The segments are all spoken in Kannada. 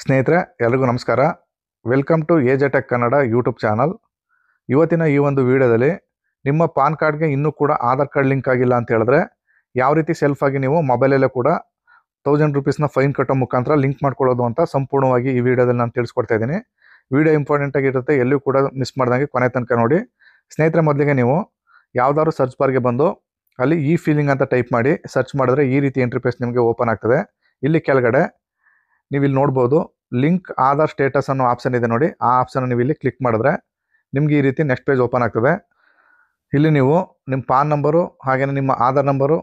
ಸ್ನೇಹಿತರೆ ಎಲ್ಲರಿಗೂ ನಮಸ್ಕಾರ. ವೆಲ್ಕಮ್ ಟು ಎಜೆಟೆಕ್ ಕನ್ನಡ ಯೂಟ್ಯೂಬ್ ಚಾನಲ್. ಇವತ್ತಿನ ಈ ಒಂದು ವಿಡಿಯೋದಲ್ಲಿ ನಿಮ್ಮ ಪಾನ್ ಕಾರ್ಡ್ಗೆ ಇನ್ನೂ ಕೂಡ ಆಧಾರ್ ಕಾರ್ಡ್ ಲಿಂಕ್ ಆಗಿಲ್ಲ ಅಂತ ಹೇಳಿದ್ರೆ ಯಾವ ರೀತಿ ಸೆಲ್ಫ್ ಆಗಿ ನೀವು ಮೊಬೈಲಲ್ಲೇ ಕೂಡ 1000 ರೂಪೀಸ್ನ ಫೈನ್ ಕಟ್ಟೋ ಮುಖಾಂತರ ಲಿಂಕ್ ಮಾಡ್ಕೊಳ್ಳೋದು ಅಂತ ಸಂಪೂರ್ಣವಾಗಿ ಈ ವಿಡಿಯೋದಲ್ಲಿ ನಾನು ತಿಳಿಸ್ಕೊಡ್ತಾ ಇದ್ದೀನಿ. ವಿಡಿಯೋ ಇಂಪಾರ್ಟೆಂಟ್ ಆಗಿರುತ್ತೆ, ಎಲ್ಲೂ ಕೂಡ ಮಿಸ್ ಮಾಡ್ದಂಗೆ ಕೊನೆ ತನಕ ನೋಡಿ. ಸ್ನೇಹಿತರೆ, ಮೊದಲಿಗೆ ನೀವು ಯಾವ್ದಾದ್ರು ಸರ್ಚ್ ಬಾರ್ಗೆ ಬಂದು ಅಲ್ಲಿ ಈ ಫೀಲಿಂಗ್ ಅಂತ ಟೈಪ್ ಮಾಡಿ ಸರ್ಚ್ ಮಾಡಿದ್ರೆ ಈ ರೀತಿ ಇಂಟರ್ಫೇಸ್ ನಿಮಗೆ ಓಪನ್ ಆಗ್ತದೆ. ಇಲ್ಲಿ ಕೆಳಗಡೆ ನೀವು ಇಲ್ಲಿ ನೋಡ್ಬೋದು ಲಿಂಕ್ ಆಧಾರ್ ಸ್ಟೇಟಸ್ ಅನ್ನೋ ಆಪ್ಷನ್ ಇದೆ ನೋಡಿ. ಆ ಆಪ್ಷನ್ ನೀವು ಇಲ್ಲಿ ಕ್ಲಿಕ್ ಮಾಡಿದ್ರೆ ನಿಮ್ಗೆ ಈ ರೀತಿ ನೆಕ್ಸ್ಟ್ ಪೇಜ್ ಓಪನ್ ಆಗ್ತದೆ. ಇಲ್ಲಿ ನೀವು ನಿಮ್ಮ ಪಾನ್ ನಂಬರು ಹಾಗೆಯೇ ನಿಮ್ಮ ಆಧಾರ್ ನಂಬರು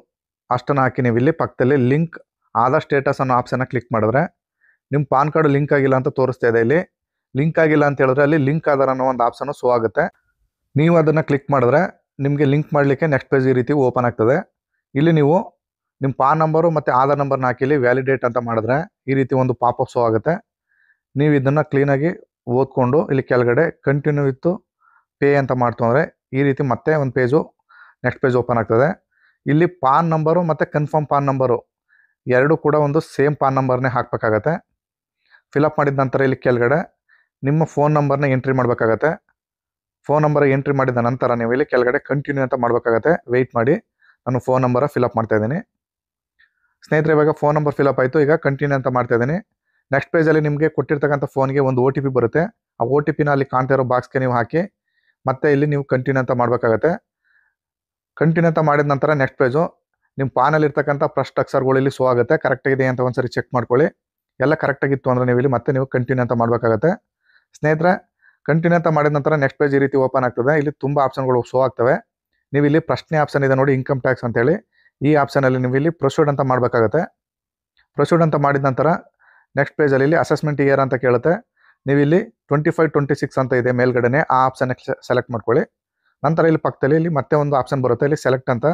ಅಷ್ಟನ್ನು ಹಾಕಿ ನೀವು ಇಲ್ಲಿ ಪಕ್ಕದಲ್ಲಿ ಲಿಂಕ್ ಆಧಾರ್ ಸ್ಟೇಟಸ್ ಅನ್ನೋ ಆಪ್ಷನ್ನ ಕ್ಲಿಕ್ ಮಾಡಿದ್ರೆ ನಿಮ್ಮ ಪಾನ್ ಕಾರ್ಡ್ ಲಿಂಕ್ ಆಗಿಲ್ಲ ಅಂತ ತೋರಿಸ್ತಾ ಇದೆ. ಇಲ್ಲಿ ಲಿಂಕ್ ಆಗಿಲ್ಲ ಅಂತ ಹೇಳಿದ್ರೆ ಅಲ್ಲಿ ಲಿಂಕ್ ಆಧಾರ್ ಅನ್ನೋ ಒಂದು ಆಪ್ಷನ್ನು ಶೋ ಆಗುತ್ತೆ. ನೀವು ಅದನ್ನು ಕ್ಲಿಕ್ ಮಾಡಿದ್ರೆ ನಿಮಗೆ ಲಿಂಕ್ ಮಾಡಲಿಕ್ಕೆ ನೆಕ್ಸ್ಟ್ ಪೇಜ್ ಈ ರೀತಿ ಓಪನ್ ಆಗ್ತದೆ. ಇಲ್ಲಿ ನೀವು ನಿಮ್ಮ ಪಾನ್ ನಂಬರು ಮತ್ತು ಆಧಾರ್ ನಂಬರ್ನ ಹಾಕಿ ಇಲ್ಲಿ ವ್ಯಾಲಿಡೇಟ್ ಅಂತ ಮಾಡಿದ್ರೆ ಈ ರೀತಿ ಒಂದು ಪಾಪಪ್ ಶೋ ಆಗುತ್ತೆ. ನೀವು ಇದನ್ನು ಕ್ಲೀನಾಗಿ ಓದ್ಕೊಂಡು ಇಲ್ಲಿ ಕೆಳಗಡೆ ಕಂಟಿನ್ಯೂ ವಿತ್ ಪೇ ಅಂತ ಮಾಡ್ತು ಅಂದರೆ ಈ ರೀತಿ ಮತ್ತೆ ಒಂದು ಪೇಜು ನೆಕ್ಸ್ಟ್ ಪೇಜ್ ಓಪನ್ ಆಗ್ತದೆ. ಇಲ್ಲಿ ಪಾನ್ ನಂಬರು ಮತ್ತು ಕನ್ಫರ್ಮ್ ಪಾನ್ ನಂಬರು ಎರಡೂ ಕೂಡ ಒಂದು ಸೇಮ್ ಪಾನ್ ನಂಬರ್ನೇ ಹಾಕಬೇಕಾಗತ್ತೆ. ಫಿಲಪ್ ಮಾಡಿದ ನಂತರ ಇಲ್ಲಿ ಕೆಳಗಡೆ ನಿಮ್ಮ ಫೋನ್ ನಂಬರ್ನ ಎಂಟ್ರಿ ಮಾಡಬೇಕಾಗತ್ತೆ. ಫೋನ್ ನಂಬರ್ ಎಂಟ್ರಿ ಮಾಡಿದ ನಂತರ ನೀವು ಇಲ್ಲಿ ಕೆಳಗಡೆ ಕಂಟಿನ್ಯೂ ಅಂತ ಮಾಡಬೇಕಾಗತ್ತೆ. ವೆಯ್ಟ್ ಮಾಡಿ, ನಾನು ಫೋನ್ ನಂಬರ ಫಿಲಪ್ ಮಾಡ್ತಾ ಇದ್ದೀನಿ. ಸ್ನೇಹಿತರೆ, ಇವಾಗ ಫೋನ್ ನಂಬರ್ ಫಿಲಪ್ ಆಯಿತು. ಈಗ ಕಂಟಿನ್ಯೂ ಅಂತ ಮಾಡ್ತಾ ಇದ್ದೀನಿ. ನೆಕ್ಸ್ಟ್ ಪೇಜಲ್ಲಿ ನಿಮಗೆ ಕೊಟ್ಟಿರ್ತಕ್ಕಂಥ ಫೋನ್ಗೆ ಒಂದು OTP ಬರುತ್ತೆ. ಆ OTPನ ಅಲ್ಲಿ ಕಾಣ್ತಾ ಇರೋ ಬಾಕ್ಸ್ಗೆ ನೀವು ಹಾಕಿ ಮತ್ತೆ ಇಲ್ಲಿ ನೀವು ಕಂಟಿನ್ಯೂ ಅಂತ ಮಾಡಬೇಕಾಗತ್ತೆ. ಕಂಟಿನ್ಯೂ ಅಂತ ಮಾಡಿದ ನಂತರ ನೆಕ್ಸ್ಟ್ ಪೇಜು ನಿಮ್ಮ ಪಾನಲ್ಲಿರ್ತಕ್ಕಂಥ ಫಸ್ಟ್ ಅಕ್ಷರಗಳು ಇಲ್ಲಿ ಶೋ ಆಗುತ್ತೆ. ಕರೆಕ್ಟಾಗಿದೆ ಅಂತ ಒಂದ್ಸರಿ ಚೆಕ್ ಮಾಡ್ಕೊಳ್ಳಿ. ಎಲ್ಲ ಕರೆಕ್ಟಾಗಿತ್ತು ಅಂದರೆ ನೀವು ಇಲ್ಲಿ ಮತ್ತೆ ನೀವು ಕಂಟಿನ್ಯೂ ಅಂತ ಮಾಡಬೇಕಾಗತ್ತೆ. ಸ್ನೇಹಿತರೆ, ಕಂಟಿನ್ಯೂ ಅಂತ ಮಾಡಿದ ನಂತರ ನೆಕ್ಸ್ಟ್ ಪೇಜ್ ಈ ರೀತಿ ಓಪನ್ ಆಗ್ತದೆ. ಇಲ್ಲಿ ತುಂಬ ಆಪ್ಷನ್ಗಳು ಶೋ ಆಗ್ತವೆ. ನೀವು ಇಲ್ಲಿ ಪ್ರಶ್ನೆ ಆಪ್ಷನ್ ಇದೆ ನೋಡಿ, ಇನ್ಕಮ್ ಟ್ಯಾಕ್ಸ್ ಅಂತೇಳಿ. ಈ ಆಪ್ಷನಲ್ಲಿ ನೀವು ಇಲ್ಲಿ ಪ್ರೊಸೀಡ್ ಅಂತ ಮಾಡಬೇಕಾಗತ್ತೆ. ಪ್ರೊಸೀಡ್ ಅಂತ ಮಾಡಿದ ನಂತರ ನೆಕ್ಸ್ಟ್ ಪೇಜಲ್ಲಿ ಇಲ್ಲಿ ಅಸೆಸ್ಮೆಂಟ್ ಇಯರ್ ಅಂತ ಕೇಳುತ್ತೆ. ನೀವು ಇಲ್ಲಿ 25-26 ಅಂತ ಇದೆ ಮೇಲ್ಗಡೆನೆ, ಆ ಆಪ್ಷನ್ ಸೆಲೆಕ್ಟ್ ಮಾಡ್ಕೊಳ್ಳಿ. ನಂತರ ಇಲ್ಲಿ ಪಕ್ಕದಲ್ಲಿ ಇಲ್ಲಿ ಮತ್ತೆ ಒಂದು ಆಪ್ಷನ್ ಬರುತ್ತೆ. ಇಲ್ಲಿ ಸೆಲೆಕ್ಟ್ ಅಂತ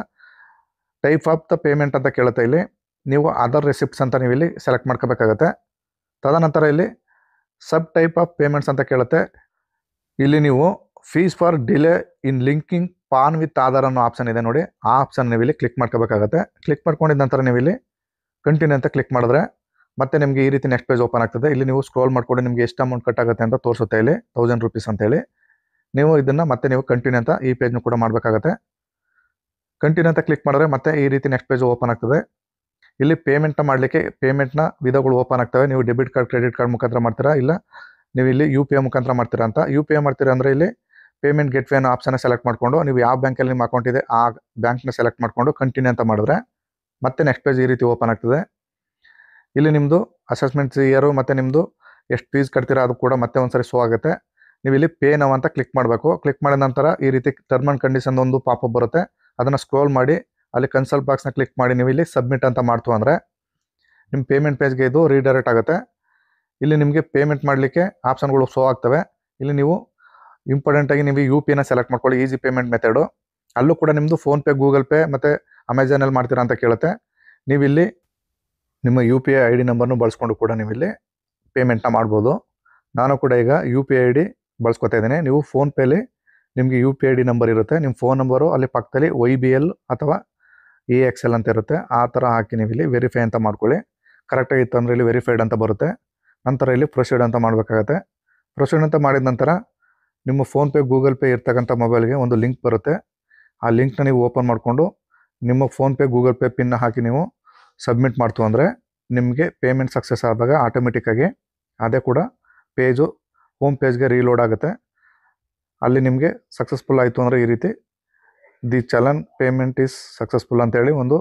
ಟೈಪ್ ಆಫ್ ದ ಪೇಮೆಂಟ್ ಅಂತ ಕೇಳುತ್ತೆ. ಇಲ್ಲಿ ನೀವು ಅದರ್ ರೆಸಿಪ್ಟ್ಸ್ ಅಂತ ನೀವು ಇಲ್ಲಿ ಸೆಲೆಕ್ಟ್ ಮಾಡ್ಕೋಬೇಕಾಗತ್ತೆ. ತದನಂತರ ಇಲ್ಲಿ ಸಬ್ ಟೈಪ್ ಆಫ್ ಪೇಮೆಂಟ್ಸ್ ಅಂತ ಕೇಳುತ್ತೆ. ಇಲ್ಲಿ ನೀವು fees for delay in linking PAN with Aadhaar ಅನ್ನೋ ಆಪ್ಷನ್ ಇದೆ ನೋಡಿ. ಆ ಆಪ್ಷನ್ ನೀವು ಇಲ್ಲಿ ಕ್ಲಿಕ್ ಮಾಡ್ಕೋಬೇಕಾಗತ್ತೆ. ಕ್ಲಿಕ್ ಮಾಡ್ಕೊಂಡಿದ ನಂತರ ನೀವು ಇಲ್ಲಿ ಕಂಟಿನ್ಯೂ ಅಂತ ಕ್ಲಿಕ್ ಮಾಡಿದ್ರೆ ಮತ್ತೆ ನಿಮಗೆ ಈ ರೀತಿ ನೆಕ್ಸ್ಟ್ ಪೇಜ್ ಓಪನ್ ಆಗ್ತದೆ. ಇಲ್ಲಿ ನೀವು ಸ್ಕ್ರೋಲ್ ಮಾಡ್ಕೊಂಡು ನಿಮಗೆ ಎಷ್ಟು ಅಮೌಂಟ್ ಕಟ್ ಆಗುತ್ತೆ ಅಂತ ತೋರಿಸುತ್ತೆ. ಇಲ್ಲಿ 1000 ರೂಪೀಸ್ ಅಂತೇಳಿ ನೀವು ಇದನ್ನು ಮತ್ತೆ ನೀವು ಕಂಟಿನ್ಯೂ ಅಂತ ಈ ಪೇಜ್ನು ಕೂಡ ಮಾಡಬೇಕಾಗತ್ತೆ. ಕಂಟಿನ್ಯೂ ಅಂತ ಕ್ಲಿಕ್ ಮಾಡಿದ್ರೆ ಮತ್ತೆ ಈ ರೀತಿ ನೆಕ್ಸ್ಟ್ ಪೇಜ್ ಓಪನ್ ಆಗ್ತದೆ. ಇಲ್ಲಿ ಪೇಮೆಂಟ್ನ ಮಾಡಲಿಕ್ಕೆ ಪೇಮೆಂಟ್ನ ವಿಧಗಳು ಓಪನ್ ಆಗ್ತವೆ. ನೀವು ಡೆಬಿಟ್ ಕಾರ್ಡ್, ಕ್ರೆಡಿಟ್ ಕಾರ್ಡ್ ಮುಖಾಂತರ ಮಾಡ್ತೀರಾ, ಇಲ್ಲ ನೀವು ಇಲ್ಲಿ UPI ಮುಖಾಂತರ ಮಾಡ್ತೀರಾ ಅಂತ. UPI ಮಾಡ್ತೀರಾ ಅಂದರೆ ಇಲ್ಲಿ ಪೇಮೆಂಟ್ ಗೆಟ್ವೇ ಅನ್ನೋ ಆಪ್ಷನ್ನ ಸೆಲೆಕ್ಟ್ ಮಾಡಿಕೊಂಡು ನೀವು ಯಾವ ಬ್ಯಾಂಕಲ್ಲಿ ನಿಮ್ಮ ಅಕೌಂಟ್ ಇದೆ ಆ ಬ್ಯಾಂಕ್ನ ಸೆಲೆಕ್ಟ್ ಮಾಡಿಕೊಂಡು ಕಂಟಿನ್ಯೂ ಅಂತ ಮಾಡಿದ್ರೆ ಮತ್ತೆ ನೆಕ್ಸ್ಟ್ ಪೇಜ್ ಈ ರೀತಿ ಓಪನ್ ಆಗ್ತದೆ. ಇಲ್ಲಿ ನಿಮ್ಮದು ಅಸೆಸ್ಮೆಂಟ್ ಇಯರು ಮತ್ತು ನಿಮ್ಮದು ಎಷ್ಟು ಫೀಸ್ ಕಟ್ತೀರಾ ಅದು ಕೂಡ ಮತ್ತೆ ಒಂದ್ಸರಿ ಶೋ ಆಗುತ್ತೆ. ನೀವು ಇಲ್ಲಿ ಪೇ ನೌ ಅಂತ ಕ್ಲಿಕ್ ಮಾಡಬೇಕು. ಕ್ಲಿಕ್ ಮಾಡಿದ ನಂತರ ಈ ರೀತಿ ಟರ್ಮ್ ಆ್ಯಂಡ್ ಕಂಡೀಷನ್ ಒಂದು ಪಾಪಪ್ ಬರುತ್ತೆ. ಅದನ್ನು ಸ್ಕ್ರೋಲ್ ಮಾಡಿ ಅಲ್ಲಿ ಕನ್ಸಲ್ಟ್ ಬಾಕ್ಸ್ನ ಕ್ಲಿಕ್ ಮಾಡಿ ನೀವು ಇಲ್ಲಿ ಸಬ್ಮಿಟ್ ಅಂತ ಮಾಡ್ತು ಅಂದರೆ ನಿಮ್ಮ ಪೇಮೆಂಟ್ ಪೇಜ್ಗೆ ಇದು ರೀಡೈರೆಕ್ಟ್ ಆಗುತ್ತೆ. ಇಲ್ಲಿ ನಿಮಗೆ ಪೇಮೆಂಟ್ ಮಾಡಲಿಕ್ಕೆ ಆಪ್ಷನ್ಗಳು ಶೋ ಆಗ್ತವೆ. ಇಲ್ಲಿ ನೀವು ಇಂಪಾರ್ಟೆಂಟಾಗಿ ನೀವು UPIನ ಸೆಲೆಕ್ಟ್ ಮಾಡ್ಕೊಳ್ಳಿ, ಈಸಿ ಪೇಮೆಂಟ್ ಮೆಥಡು. ಅಲ್ಲೂ ಕೂಡ ನಿಮ್ಮದು ಫೋನ್ಪೇ, ಗೂಗಲ್ ಪೇ ಮತ್ತು ಅಮೆಝಾನಲ್ಲಿ ಮಾಡ್ತೀರಾ ಅಂತ ಕೇಳುತ್ತೆ. ನೀವು ಇಲ್ಲಿ ನಿಮ್ಮ UPI ID ನಂಬರ್ನು ಬಳಸ್ಕೊಂಡು ಕೂಡ ನೀವು ಇಲ್ಲಿ ಪೇಮೆಂಟ್ನ ಮಾಡ್ಬೋದು. ನಾನು ಕೂಡ ಈಗ UPI ID ಬಳಸ್ಕೊತಾ ಇದ್ದೀನಿ. ನೀವು ಫೋನ್ಪೇಲಿ ನಿಮಗೆ UPI ID ನಂಬರ್ ಇರುತ್ತೆ. ನಿಮ್ಮ ಫೋನ್ ನಂಬರು ಅಲ್ಲಿ ಪಕ್ಕದಲ್ಲಿ YBL ಅಥವಾ AXL ಅಂತ ಇರುತ್ತೆ. ಆ ಥರ ಹಾಕಿ ನೀವು ಇಲ್ಲಿ ವೆರಿಫೈ ಅಂತ ಮಾಡ್ಕೊಳ್ಳಿ. ಕರೆಕ್ಟಾಗಿತ್ತು ಅಂದರೆ ಇಲ್ಲಿ ವೆರಿಫೈಡ್ ಅಂತ ಬರುತ್ತೆ. ನಂತರ ಇಲ್ಲಿ ಪ್ರೊಸೀಡ್ ಅಂತ ಮಾಡಬೇಕಾಗತ್ತೆ. ಪ್ರೊಸೀಡ್ ಅಂತ ಮಾಡಿದ ನಂತರ ನಿಮ್ಮ ಫೋನ್ಪೇ, ಗೂಗಲ್ ಪೇ ಇರ್ತಕ್ಕಂಥ ಮೊಬೈಲ್ಗೆ ಒಂದು ಲಿಂಕ್ ಬರುತ್ತೆ. ಆ ಲಿಂಕ್ನ ನೀವು ಓಪನ್ ಮಾಡಿಕೊಂಡು ನಿಮ್ಮ ಫೋನ್ಪೇ, ಗೂಗಲ್ ಪೇ ಪಿನ್ನ ಹಾಕಿ ನೀವು ಸಬ್ಮಿಟ್ ಮಾಡ್ತು ಅಂದರೆ ನಿಮಗೆ ಪೇಮೆಂಟ್ ಸಕ್ಸಸ್ ಆದಾಗ ಆಟೋಮೆಟಿಕ್ಕಾಗಿ ಅದೇ ಕೂಡ ಪೇಜು ಹೋಮ್ ಪೇಜ್ಗೆ ರೀಲೋಡ್ ಆಗುತ್ತೆ. ಅಲ್ಲಿ ನಿಮಗೆ ಸಕ್ಸಸ್ಫುಲ್ ಆಯಿತು ಅಂದರೆ ಈ ರೀತಿ the challan payment is successful ಅಂತೇಳಿ ಒಂದು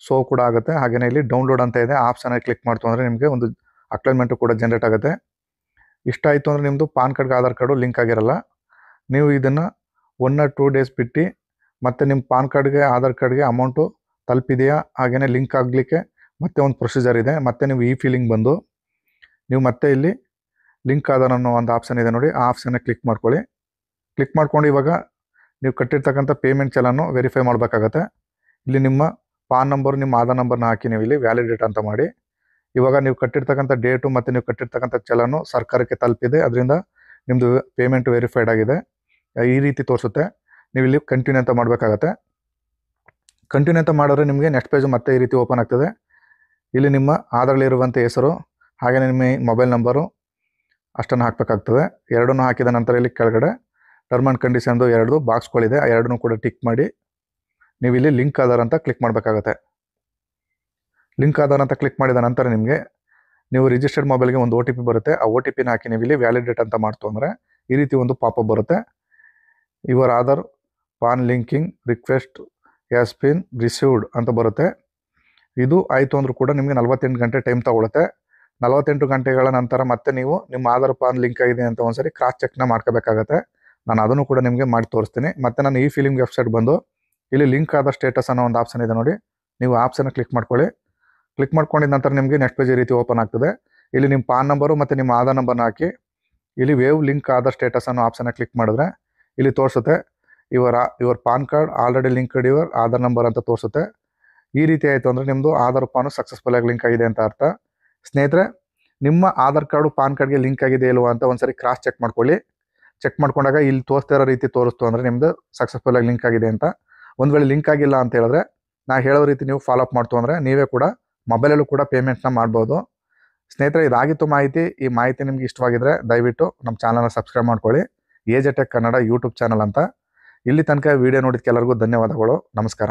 ಶೋ ಕೂಡ ಆಗುತ್ತೆ. ಹಾಗೆಯೇ ಇಲ್ಲಿ ಡೌನ್ಲೋಡ್ ಅಂತ ಇದೆ, ಆಪ್ಷನಲ್ಲಿ ಕ್ಲಿಕ್ ಮಾಡ್ತು ಅಂದರೆ ನಿಮಗೆ ಒಂದು ಅಕ್ಲೈನ್ಮೆಂಟು ಕೂಡ ಜನ್ರೇಟ್ ಆಗುತ್ತೆ. ಇಷ್ಟ ಆಯಿತು ಅಂದರೆ ನಿಮ್ಮದು ಪಾನ್ ಕಾರ್ಡ್ಗೆ ಆಧಾರ್ ಕಾರ್ಡು ಲಿಂಕ್ ಆಗಿರಲ್ಲ. ನೀವು ಇದನ್ನು 1 or 2 ಡೇಸ್ ಬಿಟ್ಟು ಮತ್ತು ನಿಮ್ಮ ಪಾನ್ ಕಾರ್ಡ್ಗೆ ಆಧಾರ್ ಕಾರ್ಡ್ಗೆ ಅಮೌಂಟು ತಲುಪಿದೆಯಾ ಹಾಗೆಯೇ ಲಿಂಕ್ ಆಗಲಿಕ್ಕೆ ಮತ್ತೆ ಒಂದು ಪ್ರೊಸೀಜರ್ ಇದೆ. ಮತ್ತೆ ನೀವು ಈ ಫೀಲಿಂಗ್ ಬಂದು ನೀವು ಮತ್ತೆ ಇಲ್ಲಿ ಲಿಂಕ್ ಆಧಾರ್ ಅನ್ನೋ ಒಂದು ಆಪ್ಷನ್ ಇದೆ ನೋಡಿ, ಆ ಆಪ್ಷನ್ನ ಕ್ಲಿಕ್ ಮಾಡ್ಕೊಳ್ಳಿ. ಕ್ಲಿಕ್ ಮಾಡ್ಕೊಂಡು ಇವಾಗ ನೀವು ಕಟ್ಟಿರ್ತಕ್ಕಂಥ ಪೇಮೆಂಟ್ ಚಲನ್ನು ವೆರಿಫೈ ಮಾಡಬೇಕಾಗತ್ತೆ. ಇಲ್ಲಿ ನಿಮ್ಮ ಪಾನ್ ನಂಬರು, ನಿಮ್ಮ ಆಧಾರ್ ನಂಬರ್ನ ಹಾಕಿ ನೀವು ಇಲ್ಲಿ ವ್ಯಾಲಿಡೇಟ್ ಅಂತ ಮಾಡಿ ಇವಾಗ ನೀವು ಕಟ್ಟಿರ್ತಕ್ಕಂಥ ಡೇಟು ಮತ್ತು ನೀವು ಕಟ್ಟಿರ್ತಕ್ಕಂಥ ಚಲನ್ನು ಸರ್ಕಾರಕ್ಕೆ ತಲುಪಿದೆ, ಅದರಿಂದ ನಿಮ್ಮದು ಪೇಮೆಂಟ್ ವೆರಿಫೈಡ್ ಆಗಿದೆ ಈ ರೀತಿ ತೋರಿಸುತ್ತೆ. ನೀವು ಇಲ್ಲಿ ಕಂಟಿನ್ಯೂ ಅಂತ ಮಾಡಬೇಕಾಗತ್ತೆ. ಕಂಟಿನ್ಯೂ ಅಂತ ಮಾಡಿದ್ರೆ ನಿಮಗೆ ನೆಕ್ಸ್ಟ್ ಪೇಜು ಮತ್ತೆ ಈ ರೀತಿ ಓಪನ್ ಆಗ್ತದೆ. ಇಲ್ಲಿ ನಿಮ್ಮ ಆಧಾರಲ್ಲಿರುವಂಥ ಹೆಸರು ಹಾಗೆ ನಿಮ್ಮ ಮೊಬೈಲ್ ನಂಬರು ಅಷ್ಟನ್ನು ಹಾಕಬೇಕಾಗ್ತದೆ. ಎರಡನ್ನೂ ಹಾಕಿದ ನಂತರ ಇಲ್ಲಿ ಕೆಳಗಡೆ ಟರ್ಮ್ ಆ್ಯಂಡ್ ಕಂಡೀಷನ್ದು 2 ಬಾಕ್ಸ್ಗಳಿದೆ. ಆ ಎರಡನ್ನೂ ಕೂಡ ಟಿಕ್ ಮಾಡಿ ನೀವು ಇಲ್ಲಿ ಲಿಂಕ್ ಆಧಾರ್ ಅಂತ ಕ್ಲಿಕ್ ಮಾಡಬೇಕಾಗತ್ತೆ. ಲಿಂಕ್ ಆಧಾರ್ ಅಂತ ಕ್ಲಿಕ್ ಮಾಡಿದ ನಂತರ ನಿಮಗೆ ನೀವು ರಿಜಿಸ್ಟರ್ಡ್ ಮೊಬೈಲ್ಗೆ ಒಂದು OTP ಬರುತ್ತೆ. ಆ OTPನ ಹಾಕಿ ನೀವು ಇಲ್ಲಿ ವ್ಯಾಲಿಡೇಟ್ ಅಂತ ಮಾಡ್ತು ಅಂದರೆ ಈ ರೀತಿ ಒಂದು ಪಾಪಪ್ ಬರುತ್ತೆ. Your Aadhaar PAN linking request has been received ಅಂತ ಬರುತ್ತೆ. ಇದು ಆಯಿತು ಅಂದರೂ ಕೂಡ ನಿಮಗೆ 48 ಗಂಟೆ ಟೈಮ್ ತಗೊಳುತ್ತೆ. 48 ಗಂಟೆಗಳ ನಂತರ ಮತ್ತೆ ನೀವು ನಿಮ್ಮ ಆಧಾರ್ ಪಾನ್ ಲಿಂಕ್ ಆಗಿದೆ ಅಂತ ಒಂದ್ಸರಿ ಕ್ರಾಸ್ ಚೆಕ್ನ ಮಾಡ್ಕೋಬೇಕಾಗತ್ತೆ. ನಾನು ಅದನ್ನು ಕೂಡ ನಿಮಗೆ ಮಾಡಿ ತೋರಿಸ್ತೀನಿ. ಮತ್ತು ನಾನು ಈ ಫಿಲಿಂಗ್ ವೆಬ್ಸೈಟ್ ಬಂದು ಇಲ್ಲಿ ಲಿಂಕ್ ಆದ ಸ್ಟೇಟಸ್ ಅನ್ನೋ ಒಂದು ಆಪ್ಷನ್ ಇದೆ ನೋಡಿ, ನೀವು ಆಪ್ಷನ್ನ ಕ್ಲಿಕ್ ಮಾಡ್ಕೊಳ್ಳಿ. ಕ್ಲಿಕ್ ಮಾಡ್ಕೊಂಡಿದ ನಂತರ ನಿಮಗೆ ನೆಕ್ಸ್ಟ್ ಪೇಜ್ ಈ ರೀತಿ ಓಪನ್ ಆಗ್ತದೆ. ಇಲ್ಲಿ ನಿಮ್ಮ ಪಾನ್ ನಂಬರು ಮತ್ತು ನಿಮ್ಮ ಆಧಾರ್ ನಂಬರ್ನ ಹಾಕಿ ಇಲ್ಲಿ ವೇವ್ ಲಿಂಕ್ ಆದ ಸ್ಟೇಟಸ್ ಅನ್ನೋ ಆಪ್ಷನ್ನ ಕ್ಲಿಕ್ ಮಾಡಿದ್ರೆ ಇಲ್ಲಿ ತೋರಿಸುತ್ತೆ your PAN card already linked your Aadhaar number ಅಂತ ತೋರಿಸುತ್ತೆ. ಈ ರೀತಿ ಆಯಿತು ಅಂದರೆ ನಿಮ್ಮದು ಆಧಾರ್ ಪಾನು ಸಕ್ಸಸ್ಫುಲ್ ಆಗಿ ಲಿಂಕ್ ಆಗಿದೆ ಅಂತ ಅರ್ಥ. ಸ್ನೇಹಿತರೆ, ನಿಮ್ಮ ಆಧಾರ್ ಕಾರ್ಡು ಪಾನ್ ಕಾರ್ಡ್ಗೆ ಲಿಂಕ್ ಆಗಿದೆ ಇಲ್ವಾ ಅಂತ ಒಂದ್ಸರಿ ಕ್ರಾಸ್ ಚೆಕ್ ಮಾಡ್ಕೊಳ್ಳಿ. ಚೆಕ್ ಮಾಡ್ಕೊಂಡಾಗ ಇಲ್ಲಿ ತೋರಿಸ್ತಾ ಇರೋ ರೀತಿ ತೋರಿಸ್ತು ಅಂದರೆ ನಿಮ್ಮದು ಸಕ್ಸಸ್ಫುಲ್ ಆಗಿ ಲಿಂಕ್ ಆಗಿದೆ ಅಂತ. ಒಂದು ವೇಳೆ ಲಿಂಕ್ ಆಗಿಲ್ಲ ಅಂತ ಹೇಳಿದ್ರೆ ನಾ ಹೇಳೋ ರೀತಿ ನೀವು ಫಾಲೋ ಅಪ್ ಮಾಡ್ತು ಅಂದರೆ ನೀವೇ ಕೂಡ ಮೊಬೈಲಲ್ಲೂ ಕೂಡ ಪೇಮೆಂಟ್ನ ಮಾಡ್ಬೋದು. ಸ್ನೇಹಿತರೆ, ಇದಾಗಿತ್ತು ಮಾಹಿತಿ. ಈ ಮಾಹಿತಿ ನಿಮ್ಗೆ ಇಷ್ಟವಾಗಿದ್ದರೆ ದಯವಿಟ್ಟು ನಮ್ಮ ಚಾನಲ್ನ ಸಬ್ಸ್ಕ್ರೈಬ್ ಮಾಡ್ಕೊಳ್ಳಿ. ಎಜೆಟೆಕ್ ಕನ್ನಡ ಯೂಟ್ಯೂಬ್ ಚಾನಲ್ ಅಂತ. ಇಲ್ಲಿ ತನಕ ವಿಡಿಯೋ ನೋಡಿದ್ದಕ್ಕೆಲ್ಲರಿಗೂ ಧನ್ಯವಾದಗಳು. ನಮಸ್ಕಾರ.